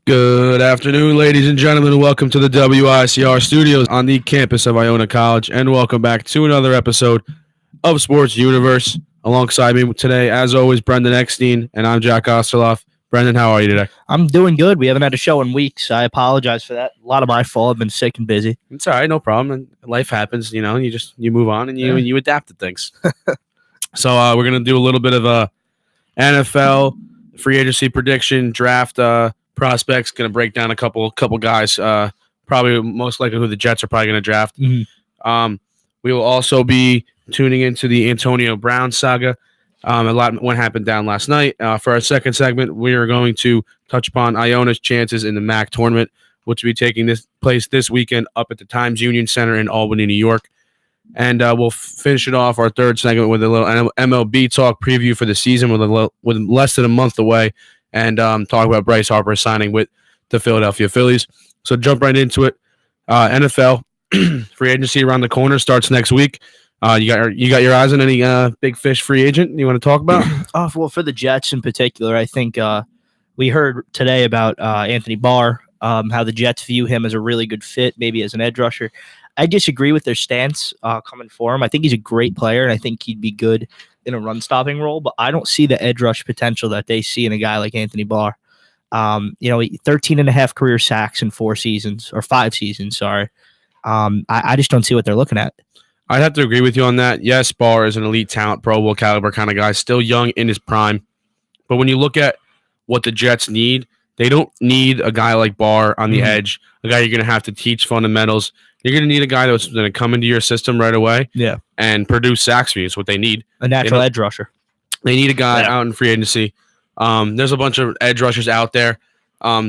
Good afternoon, ladies and gentlemen, and welcome to the WICR studios on the campus of Iona College, and welcome back to another episode of Sports Universe. Alongside me today, as always, Brendan Eckstein, and I'm Jack Osterloff. Brendan, how are you today? I'm doing good. We haven't had a show in weeks. I apologize for that. A lot of my fault. I've been sick and busy. It's all right, no problem. And life happens, you know. You move on and you adapt to things. So we're gonna do a little bit of a NFL free agency prediction draft. Prospects, going to break down a couple guys, probably most likely who the Jets are probably going to draft. Mm-hmm. We will also be tuning into the Antonio Brown saga. A lot what happened down last night. For our second segment, we are going to touch upon Iona's chances in the MAC tournament, which will be taking place this weekend up at the Times Union Center in Albany, New York. And we'll finish it off our third segment with a little MLB talk preview for the season with less than a month away. And talk about Bryce Harper signing with the Philadelphia Phillies. So jump right into it. NFL free agency around the corner starts next week. You got your eyes on any big fish free agent you want to talk about? Well, for the Jets in particular, I think we heard today about Anthony Barr, how the Jets view him as a really good fit, maybe as an edge rusher. I disagree with their stance coming for him. I think he's a great player, and I think he'd be good in a run-stopping role, but I don't see the edge rush potential that they see in a guy like Anthony Barr. 13 and a half career sacks in 5 seasons, sorry. I just don't see what they're looking at. I'd have to agree with you on that. Yes, Barr is an elite talent, Pro Bowl caliber kind of guy, still young in his prime. But when you look at what the Jets need, they don't need a guy like Barr on the edge, a guy you're going to have to teach fundamentals. You're going to need a guy that's going to come into your system right away and produce sacks for you. Is what they need. A natural edge rusher. They need a guy out in free agency. There's a bunch of edge rushers out there.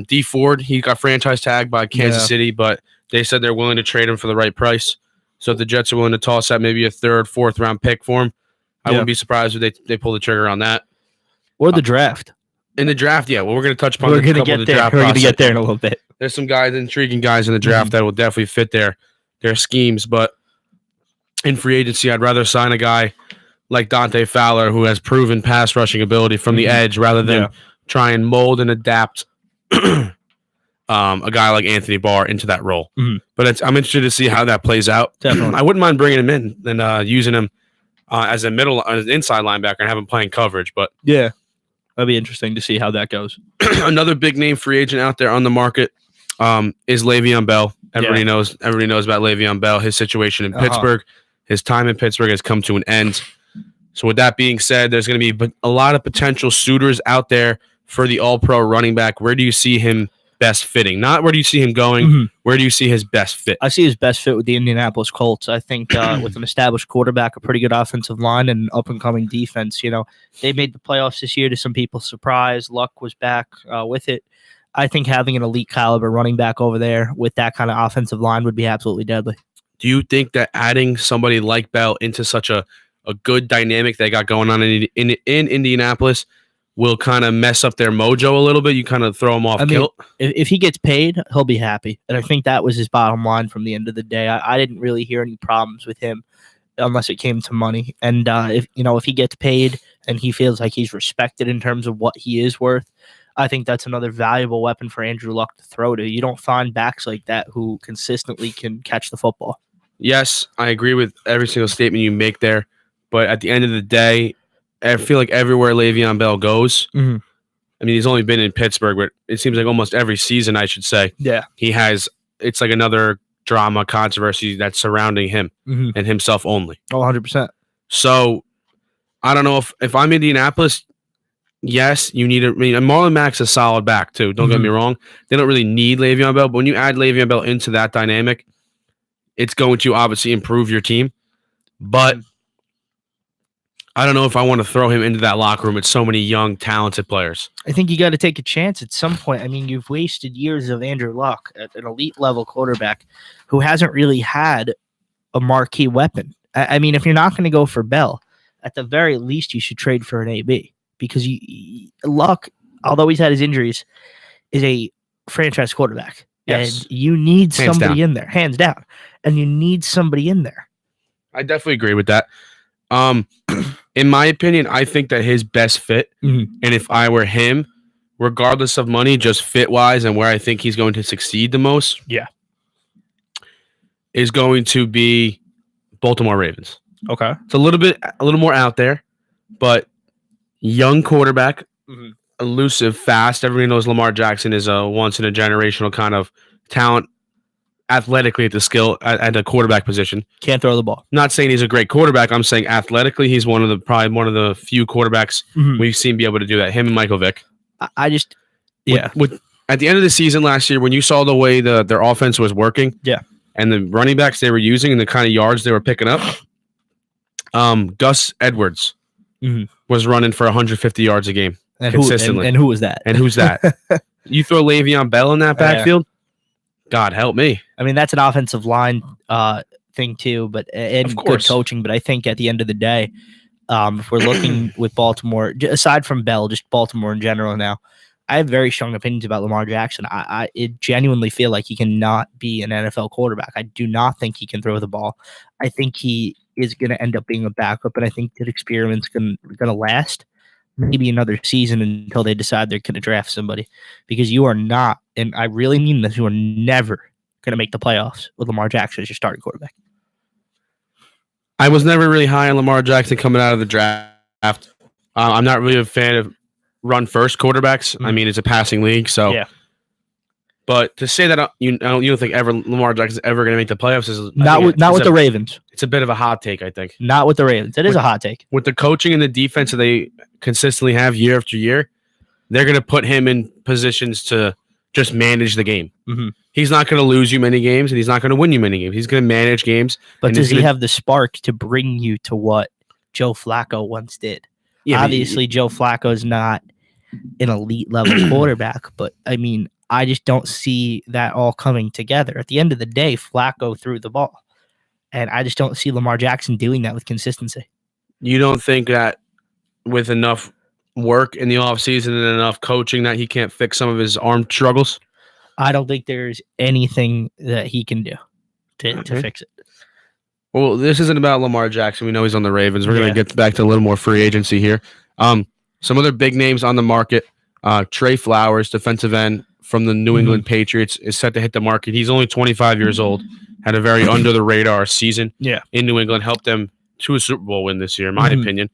D Ford, he got franchise tagged by Kansas City, but they said they're willing to trade him for the right price. So if the Jets are willing to toss out maybe a 3rd, 4th round pick for him, I wouldn't be surprised if they pull the trigger on that. Or the draft. In the draft, we're going to touch upon We're going to get there. We're going to get there in a little bit. There's some guys, intriguing guys in the draft that will definitely fit their schemes. But in free agency, I'd rather sign a guy like Dante Fowler, who has proven pass rushing ability from the edge, rather than try and mold and adapt a guy like Anthony Barr into that role. But I'm interested to see how that plays out. Definitely. I wouldn't mind bringing him in and using him as an inside linebacker and have him playing coverage. But yeah, that'd be interesting to see how that goes. Another big name free agent out there on the market is Le'Veon Bell. Everybody knows about Le'Veon Bell. His situation in Pittsburgh, his time in Pittsburgh has come to an end. So with that being said, there's going to be a lot of potential suitors out there for the All-Pro running back. Where do you see him best fitting? Not where do you see him going. Where do you see his best fit? I see his best fit with the Indianapolis Colts. I think with an established quarterback, a pretty good offensive line, and an up-and-coming defense. They made the playoffs this year to some people's surprise. Luck was back with it. I think having an elite caliber running back over there with that kind of offensive line would be absolutely deadly. Do you think that adding somebody like Bell into such a good dynamic they got going on in Indianapolis will kind of mess up their mojo a little bit? You kind of throw them off kilt? If he gets paid, he'll be happy. And I think that was his bottom line from the end of the day. I didn't really hear any problems with him unless it came to money. And if he gets paid and he feels like he's respected in terms of what he is worth, I think that's another valuable weapon for Andrew Luck to throw to. You don't find backs like that who consistently can catch the football. Yes, I agree with every single statement you make there. But at the end of the day, I feel like everywhere Le'Veon Bell goes, I mean, he's only been in Pittsburgh, but it seems like almost every season, I should say, it's like another drama, controversy that's surrounding him and himself only. Oh, 100%. So I don't know if I'm Indianapolis. Yes, you need Marlon Mack's a solid back too. Don't get me wrong. They don't really need Le'Veon Bell, but when you add Le'Veon Bell into that dynamic, it's going to obviously improve your team. But I don't know if I want to throw him into that locker room with so many young, talented players. I think you got to take a chance at some point. I mean, you've wasted years of Andrew Luck, an elite level quarterback who hasn't really had a marquee weapon. I mean, if you're not going to go for Bell, at the very least, you should trade for an AB. Because Luck, although he's had his injuries, is a franchise quarterback. Yes. And you need somebody in there, hands down. And you need somebody in there. I definitely agree with that. In my opinion, I think that his best fit, and if I were him, regardless of money, just fit wise and where I think he's going to succeed the most. Yeah. Is going to be Baltimore Ravens. Okay. It's a little more out there, but young quarterback, elusive, fast. Everybody knows Lamar Jackson is a once in a generational kind of talent, athletically at the skill at the quarterback position. Can't throw the ball. Not saying he's a great quarterback. I'm saying athletically, he's probably one of the few quarterbacks we've seen be able to do that. Him and Michael Vick. I just, yeah. With at the end of the season last year, when you saw the way their offense was working, yeah, and the running backs they were using and the kind of yards they were picking up, Gus Edwards was running for 150 yards a game consistently. And who was that? And who's that? You throw Le'Veon Bell in that backfield, God help me. I mean, that's an offensive line thing too, and good coaching. But I think at the end of the day, if we're looking with Baltimore, aside from Bell, just Baltimore in general now, I have very strong opinions about Lamar Jackson. I genuinely feel like he cannot be an NFL quarterback. I do not think he can throw the ball. I think he is going to end up being a backup, and I think that experiment's going to last maybe another season until they decide they're going to draft somebody, because you are not, and I really mean this, you are never going to make the playoffs with Lamar Jackson as your starting quarterback. I was never really high on Lamar Jackson coming out of the draft. I'm not really a fan of run first quarterbacks. I mean, it's a passing league, so yeah. But to say that you don't think Lamar Jackson's ever going to make the playoffs is not with the Ravens. It's a bit of a hot take, I think. Not with the Ravens. It is a hot take. With the coaching and the defense that they consistently have year after year, they're going to put him in positions to just manage the game. He's not going to lose you many games, and he's not going to win you many games. He's going to manage games. But does he have the spark to bring you to what Joe Flacco once did? Yeah, obviously, Joe Flacco is not an elite level quarterback, but I mean, I just don't see that all coming together. At the end of the day, Flacco threw the ball, and I just don't see Lamar Jackson doing that with consistency. You don't think that with enough work in the offseason and enough coaching that he can't fix some of his arm struggles? I don't think there's anything that he can do to fix it. Well, this isn't about Lamar Jackson. We know he's on the Ravens. We're going to get back to a little more free agency here. Some other big names on the market. Trey Flowers, defensive end from the New England Patriots, is set to hit the market. He's only 25 years old. Had a very under-the-radar season in New England. Helped them to a Super Bowl win this year, in my opinion.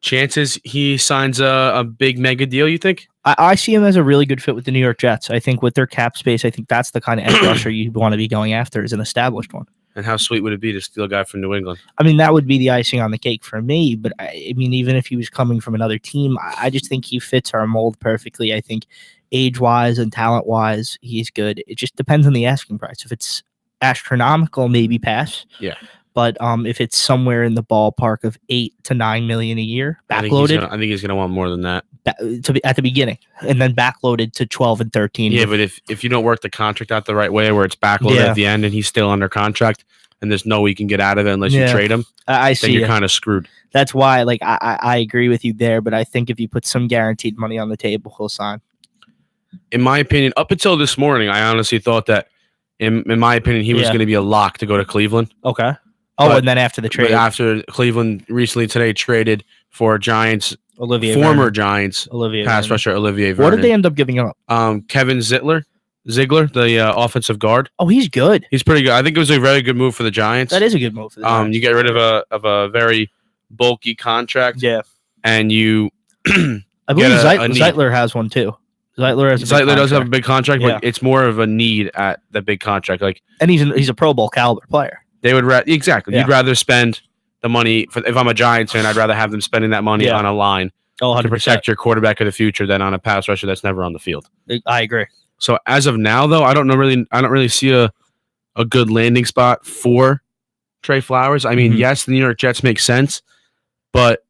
Chances he signs a big mega deal, you think? I see him as a really good fit with the New York Jets. I think with their cap space, I think that's the kind of edge rusher you want to be going after, is an established one. And how sweet would it be to steal a guy from New England? I mean, that would be the icing on the cake for me. But I mean, even if he was coming from another team, I just think he fits our mold perfectly. I think age-wise and talent-wise, he's good. It just depends on the asking price. If it's astronomical, maybe pass. Yeah. But if it's somewhere in the ballpark of $8 to $9 million a year, backloaded, I think he's going to want more than that at the beginning, and then backloaded to 12 and 13. Yeah, but if you don't work the contract out the right way, where it's backloaded at the end and he's still under contract, and there's no way you can get out of it unless you trade him, I see. Then you're kind of screwed. That's why, like, I agree with you there. But I think if you put some guaranteed money on the table, he'll sign. In my opinion, up until this morning, I honestly thought that, in my opinion, he was going to be a lock to go to Cleveland. Okay. And then after the trade, after Cleveland recently today traded for Giants, former Giants pass rusher Olivier Vernon. What did they end up giving up? Kevin Ziegler, the offensive guard. Oh, he's good. He's pretty good. I think it was a very good move for the Giants. That is a good move for the Giants. You get rid of a very bulky contract. Yeah, and you. I believe Zeitler has one too. Zeitler does have a big contract, but it's more of a need at the big contract. Like, and he's a Pro Bowl caliber player. They would exactly. Yeah. You'd rather spend the money if I'm a Giants fan, I'd rather have them spending that money on a line to protect your quarterback of the future than on a pass rusher that's never on the field. I agree. So as of now, though, I don't really see a good landing spot for Trey Flowers. I mean, yes, the New York Jets make sense, but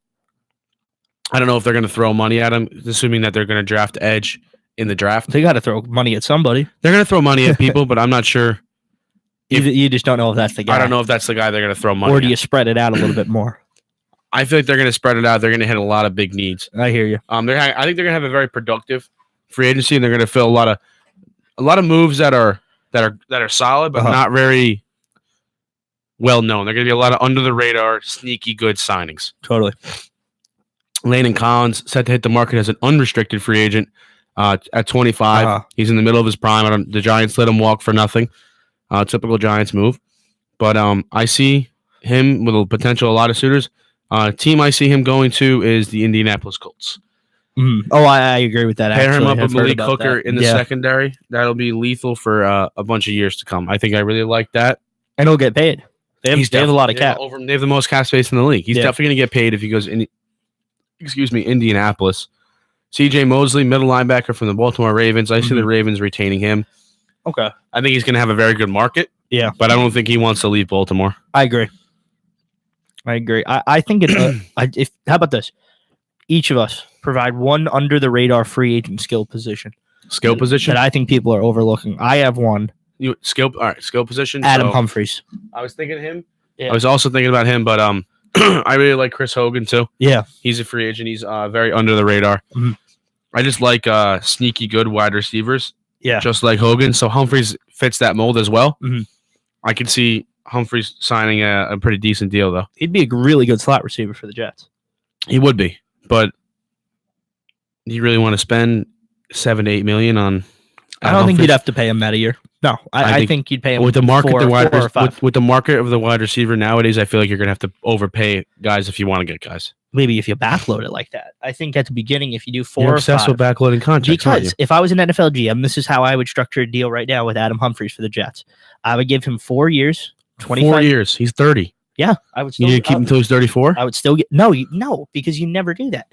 I don't know if they're going to throw money at him, assuming that they're going to draft edge in the draft. They got to throw money at somebody. They're going to throw money at people, but I'm not sure. You just don't know if that's the guy. I don't know if that's the guy they're going to throw money at. Or do you spread it out a little bit more? I feel like they're going to spread it out. They're going to hit a lot of big needs. I hear you. I think they're going to have a very productive free agency, and they're going to fill a lot of moves that are solid, but not very well known. They're going to be a lot of under the radar, sneaky good signings. Totally. Landon Collins set to hit the market as an unrestricted free agent at 25. Uh-huh. He's in the middle of his prime. The Giants let him walk for nothing. Typical Giants move. But I see him with a potential a lot of suitors. Team I see him going to is the Indianapolis Colts. Oh, I agree with that. Pair him actually. up with I've heard Malik about Hooker that. in the secondary. That'll be lethal for a bunch of years to come. I think I really like that. And he'll get paid. They have a lot of cap. They have the most cap space in the league. He's Yeah. definitely going to get paid if he goes in. Indianapolis. C.J. Mosley, middle linebacker from the Baltimore Ravens. I see the Ravens retaining him. Okay. I think he's going to have a very good market. Yeah. But I don't think he wants to leave Baltimore. I agree. I think it. How about this? Each of us provide one under the radar free agent skill position. Skill position? That I think people are overlooking. I have one. All right, skill position. Adam So, Humphries. I was thinking of him. Yeah. I was also thinking about him, but I really like Chris Hogan too. Yeah. He's a free agent. He's very under the radar. Mhm. I just like sneaky good wide receivers. Yeah. Just like Hogan. So Humphries fits that mold as well. Mhm. I could see Humphries signing a pretty decent deal, though. He'd be a really good slot receiver for the Jets. He would be. But you really want to spend $7 to $8 million on I don't think you'd have to pay him that a year. No, I think you'd pay him with the market, four or five. with the market of the wide receiver nowadays. I feel like you're gonna have to overpay guys if you want to get guys. Maybe if you backload it like that. I think at the beginning, if you do 4 You're or obsessed 5, with backloading contracts, aren't you? because if I was an NFL GM, this is how I would structure a deal right now with Adam Humphries for the Jets. I would give him 4 years, 25 4 years. He's 30. Yeah, I would You still need to keep him until he's 34. I would still get no, because you never do that.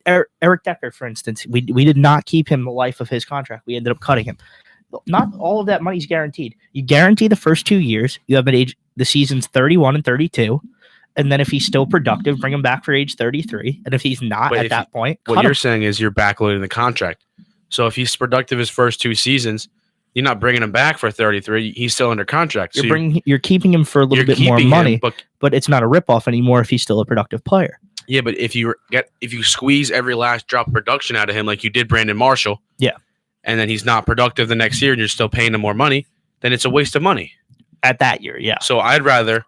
Eric Decker, for instance, we did not keep him the life of his contract. We ended up cutting him. Not all of that money is guaranteed. You guarantee the first 2 years. You have an age. The season's 31 and 32, and then if he's still productive, bring him back for age 33. And if he's not But at that point, What cut you're him. saying is you're backloading the contract. So if he's productive his first 2 seasons, you're not bringing him back for 33. He's still under contract. So You're keeping him for a little you're bit more keeping money, him, but it's not a ripoff anymore if he's still a productive player. yeah, but if you squeeze every last drop of production out of him like you did Brandon Marshall, Yeah. and then he's not productive the next year and you're still paying him more money, then it's a waste of money. At that year, yeah. So I'd rather,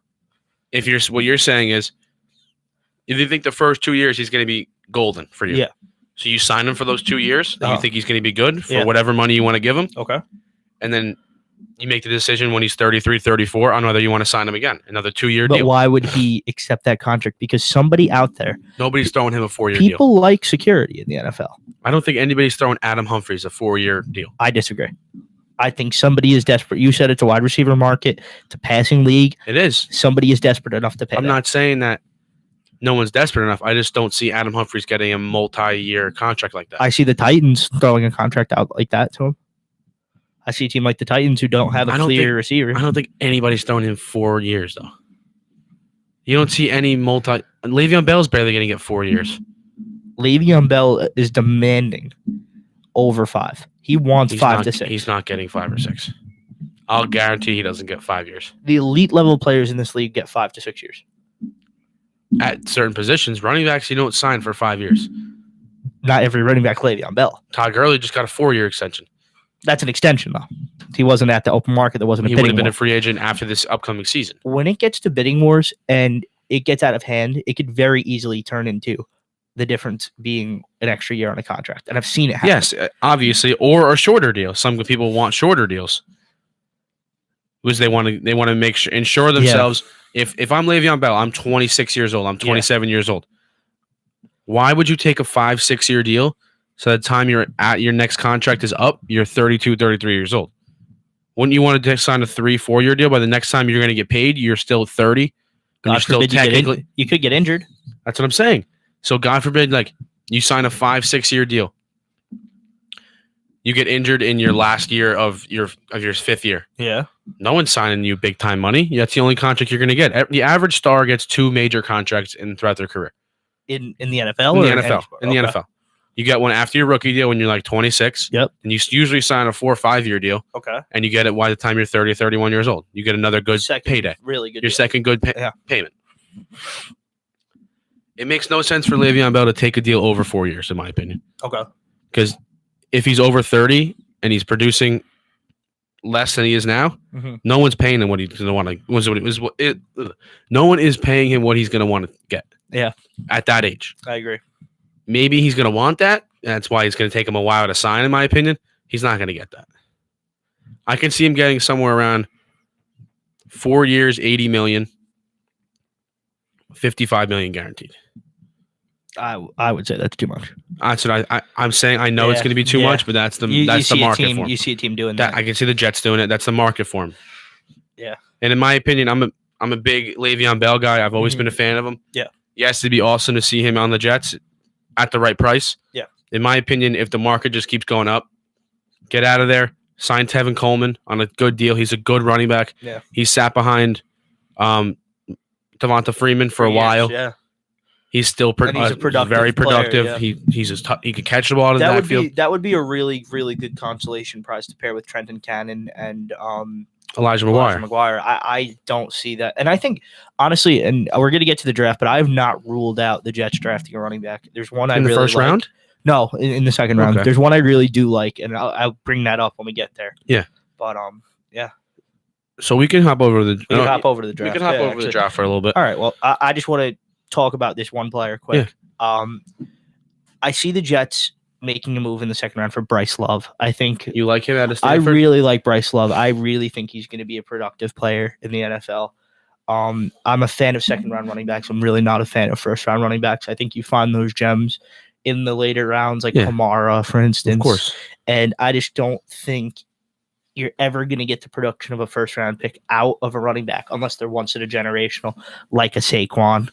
what you're saying is, if you think the first 2 years he's going to be golden for you, Yeah. so you sign him for those 2 years, and you Uh-huh. think he's going to be good for Yeah. whatever money you want to give him, Okay. and then you make the decision when he's 33, 34 on whether you want to sign him again, another 2-year But deal. why would he accept that contract? Because somebody out there, Nobody's throwing him a 4-year deal. people like security in the NFL. I don't think anybody's throwing Adam Humphries a 4-year deal. I disagree. I think somebody is desperate. You said it's a wide receiver market, it's a passing league. It is. Somebody is desperate enough to pay. I'm that. not saying that no one's desperate enough. I just don't see Adam Humphries getting a multi-year contract like that. I see the Titans throwing a contract out like that to him. I see a team like the Titans who don't have a I don't clear think- receiver. I don't think anybody's throwing him 4 years though. You don't see any Le'Veon Bell's barely going to get 4 years. Le'Veon Bell is demanding over 5. He wants 5 to 6. He's not getting 5 or 6. I'll guarantee he doesn't get 5 years. The elite level players in this league get 5 to 6 years. At certain positions, running backs you don't sign for 5 years. Not every running back Le'Veon Bell. Todd Gurley just got a 4-year extension. That's an extension though. He wasn't at the open market. There wasn't a He would bidding have been war. a free agent after this upcoming season. When it gets to bidding wars and it gets out of hand, it could very easily turn into the difference being an extra year on a contract. And I've seen it happen. Yes, obviously, or a shorter deal. Some people want shorter deals because they want to make sure ensure themselves. If I'm Le'Veon Bell, I'm 26 years old. I'm 27 years old. Why would you take a 5-6 year deal? So the time you're at your next contract is up, you're 32, 33 years old. Wouldn't you want to sign a 3-4 year deal? By the next time you're going to get paid, you're still 30. And God you're still forbid technically. you could get injured. That's what I'm saying. So God forbid, like you sign a 5-6 year deal, you get injured in your last year of your 5th year. Yeah. No one's signing you big time money. That's the only contract you're going to get. The average star gets 2 major contracts throughout their career. In the NFL In or the any NFL. sport? In the Okay. NFL. You get one after your rookie deal when you're like 26. Yep. And you usually sign a 4 or 5 year deal, Okay. and you get it by the time you're 30 or 31 years old. You get another good Second, payday. Really good. Your deal. second good Yeah. payment. It makes no sense for Le'Veon Bell to take a deal over 4 years, in my opinion. Okay. Because if he's over 30 and he's producing less than he is now, Mhm. no one's paying him what he's going to want to. No one is paying him what he's going to want to get. Yeah. At that age. I agree. maybe he's going to want that. That's why it's going to take him a while to sign, in my opinion. He's not going to get that. I can see him getting somewhere around 4 years, $80 million, $55 million guaranteed. I would say that's too much. That's what I'm saying. I know it's going to be too much, but that's the market for him. You see a team doing that. I can see the Jets doing it. That's the market for him. Yeah. And in my opinion, I'm a big Le'Veon Bell guy. I've always been a fan of him. Yeah. Yes, it'd be awesome to see him on the Jets at the right price. Yeah. In my opinion, if the market just keeps going up, get out of there. Sign Tevin Coleman on a good deal. He's a good running back. Yeah. He sat behind Devonta Freeman for a while. Yeah. He's still he's a productive very productive. Player, yeah. He can catch the ball out of the backfield. That would be a really, really good consolation prize to pair with Trenton Cannon and Elijah McGuire. I don't see that. And I think, honestly, and we're going to get to the draft, but I have not ruled out the Jets drafting a running back. There's one in the first round? No, in the second round. There's one I really do like, and I'll bring that up when we get there. Yeah. But, yeah. So we can hop over to the draft. We can hop over the draft for a little bit. All right. Well, I just want to talk about this one player quick. Yeah. I see the Jets making a move in the second round for Bryce Love. I think you like him out of Stanford? I really like Bryce Love. I really think he's going to be a productive player in the NFL. I'm a fan of second round running backs. I'm really not a fan of first round running backs. I think you find those gems in the later rounds, like Kamara, for instance. Of course. And I just don't think you're ever going to get the production of a first round pick out of a running back unless they're once in a generational, like a Saquon.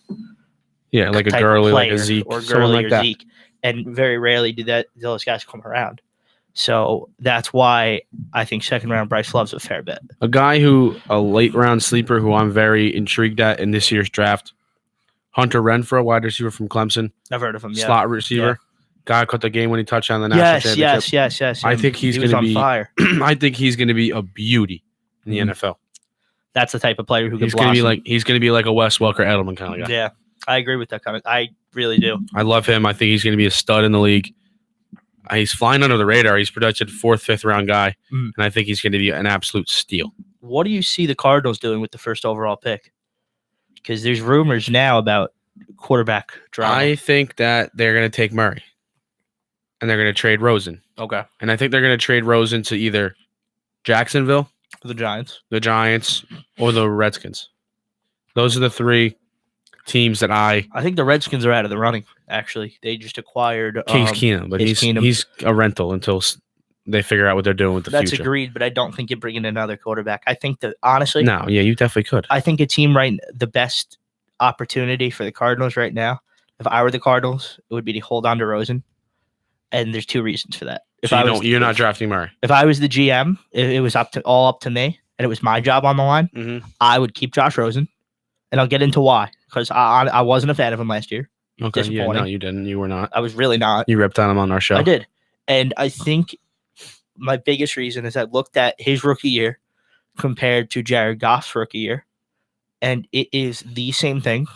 Yeah, like a Gurley, like a Zeke, or Gurley or Zeke. And very rarely do those guys come around. So that's why I think second round Bryce Love's a fair bet. A late round sleeper who I'm very intrigued at in this year's draft, Hunter Renfrow, wide receiver from Clemson. I've heard of him, Slot receiver. Yeah. Guy caught the game when he touched on the national championship. Yes. I think he's going to be fire. I think he's going to be a beauty in the NFL. That's the type of player who he's going to be like a Wes Welker Edelman kind of guy. Yeah. I agree with that comment. I really do. I love him. I think he's going to be a stud in the league. He's flying under the radar. He's projected 4th, 5th round guy, and I think he's going to be an absolute steal. What do you see the Cardinals doing with the first overall pick? Because there's rumors now about quarterback drama. I think that they're going to take Murray, and they're going to trade Rosen. Okay. And I think they're going to trade Rosen to either Jacksonville, the Giants, or the Redskins. Those are the 3 teams that I think the Redskins are out of the running. Actually, they just acquired Case Keenum, but he's a rental until they figure out what they're doing with the future. That's agreed, but I don't think you bring in another quarterback. I think that honestly, you definitely could. I think a team the best opportunity for the Cardinals right now. If I were the Cardinals, it would be to hold on to Rosen, and there's 2 reasons for that. You're not drafting Murray. If I was the GM, it was all up to me, and it was my job on the line. I would keep Josh Rosen, and I'll get into why. Because I wasn't a fan of him last year. Okay, yeah, no, you didn't. You were not. I was really not. You ripped on him on our show. I did. And I think my biggest reason is I looked at his rookie year compared to Jared Goff's rookie year, and it is the same thing,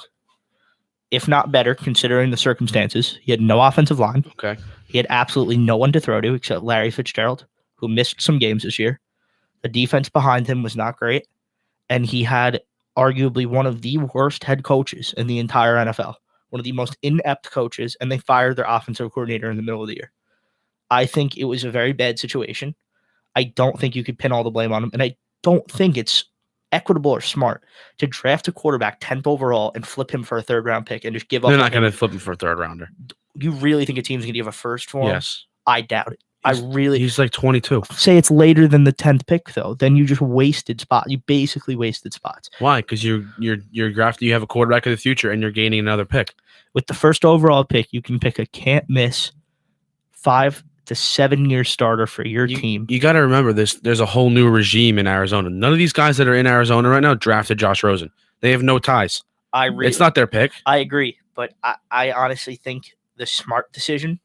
if not better, considering the circumstances. He had no offensive line. Okay. He had absolutely no one to throw to except Larry Fitzgerald, who missed some games this year. The defense behind him was not great, and he had arguably one of the worst head coaches in the entire NFL, one of the most inept coaches, and they fired their offensive coordinator in the middle of the year. I think it was a very bad situation. I don't think you could pin all the blame on him, and I don't think it's equitable or smart to draft a quarterback 10th overall and flip him for a 3rd round pick and just give up. They're not going to flip him for a 3rd rounder. You really think a team's going to give a first for him? Yes. I doubt it. He's like 22. Say it's later than the 10th pick, though. Then you just wasted spots. You basically wasted spots. Why? Because you're drafting. You have a quarterback of the future, and you're gaining another pick. With the first overall pick, you can pick a can't miss 5 to 7 year starter for your team. You got to remember this. There's a whole new regime in Arizona. None of these guys that are in Arizona right now drafted Josh Rosen. They have no ties. It's not their pick. I agree, but I honestly think the smart decision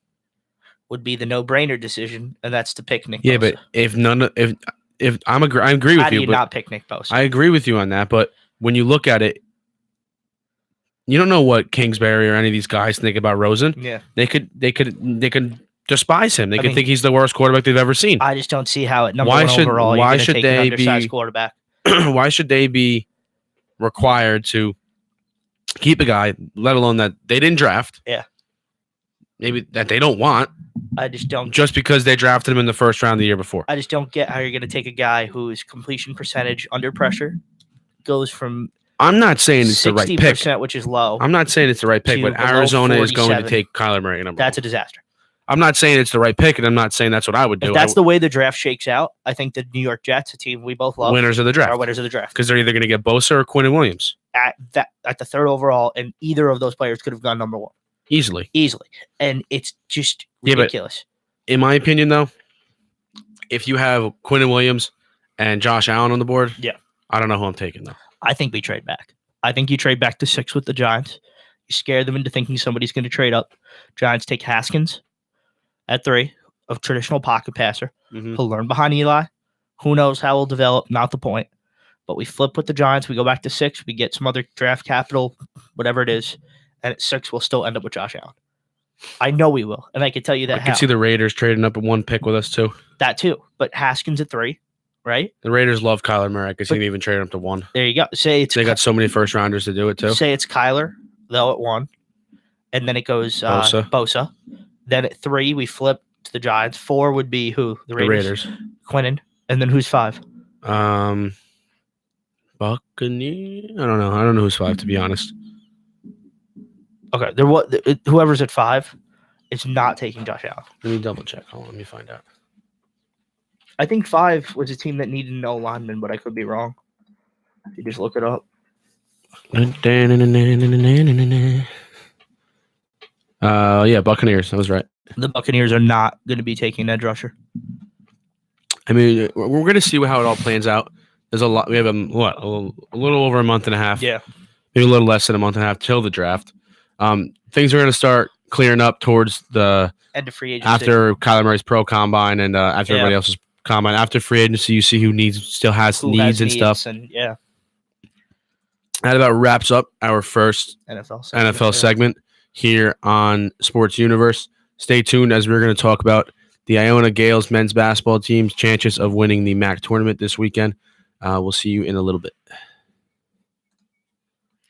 would be the no-brainer decision, and that's to pick Nick Bosa. Yeah, but if I agree with How do you. you not pick Nick Bosa? I agree with you on that, but when you look at it, you don't know what Kingsbury or any of these guys think about Rosen. Yeah, they could despise him. They could think he's the worst quarterback they've ever seen. I just don't see how at number 1 overall you're going to take an undersized quarterback. Why should they be required to keep a guy, let alone that they didn't draft? Yeah. maybe that they don't want I just don't. just because they drafted him in the first round the year before. I just don't get how you're going to take a guy whose completion percentage under pressure goes from I'm not saying it's the right 60%, pick. which is low. I'm not saying it's the right pick, to but below Arizona is going to 47. take Kyler Murray at number That's one. a disaster. I'm not saying it's the right pick, and I'm not saying that's what I would do. If that's the way the draft shakes out, I think the New York Jets, a team we both love, winners of the are draft winners of the draft. because they're either going to get Bosa or Quinn Williams At the third overall, and either of those players could have gone number one easily. and it's just Yeah, but- ridiculous. In my opinion, though, if you have Quinn Williams and Josh Allen on the board, Yeah. I don't know who I'm taking though. I think we trade back. I think you trade back to 6 with the Giants. You scare them into thinking somebody's going to trade up. Giants take Haskins at 3, a traditional pocket passer. Mhm. He'll learn behind Eli. Who knows how he'll develop? Not the point. But we flip with the Giants. We go back to 6. We get some other draft capital, whatever it is. And at 6, we'll still end up with Josh Allen. I know we will. And I can tell you I that can see the Raiders trading up at 1 pick with us too. that too. But Haskins at 3, right? The Raiders love Kyler Murray. I could see But- them even trading up to 1. There you go. Say it's They got so many first rounders to do it too. Say it's Kyler, though, at 1. And then it goes Bosa. Then at 3, we flip to the Giants. 4 would be who? The The Raiders. Raiders. Quinnen. And then who's 5? Buccaneers. I don't know. I don't know who's 5 to be honest. Okay. Whoever's at 5 is not taking Josh Allen. Let me double check. Hold on, let me find out. I think 5 was a team that needed no lineman, but I could be wrong. You just look it up. Yeah, Buccaneers. I was right. The Buccaneers are not going to be taking edge rusher. I mean, we're going to see how it all plans out. There's a lot. We have a little over a month and a half. Yeah. Maybe a little less than a month and a half till the draft. Things are going to start clearing up towards the End of free agency. after Kyler Murray's pro combine and after Yeah. everybody else's combine. After free agency, you see who still has Who needs has and stuff. And yeah, That about wraps up our first NFL segment here on Sports Universe. Stay tuned as we're going to talk about the Iona Gales men's basketball team's chances of winning the MAC tournament this weekend. We'll see you in a little bit.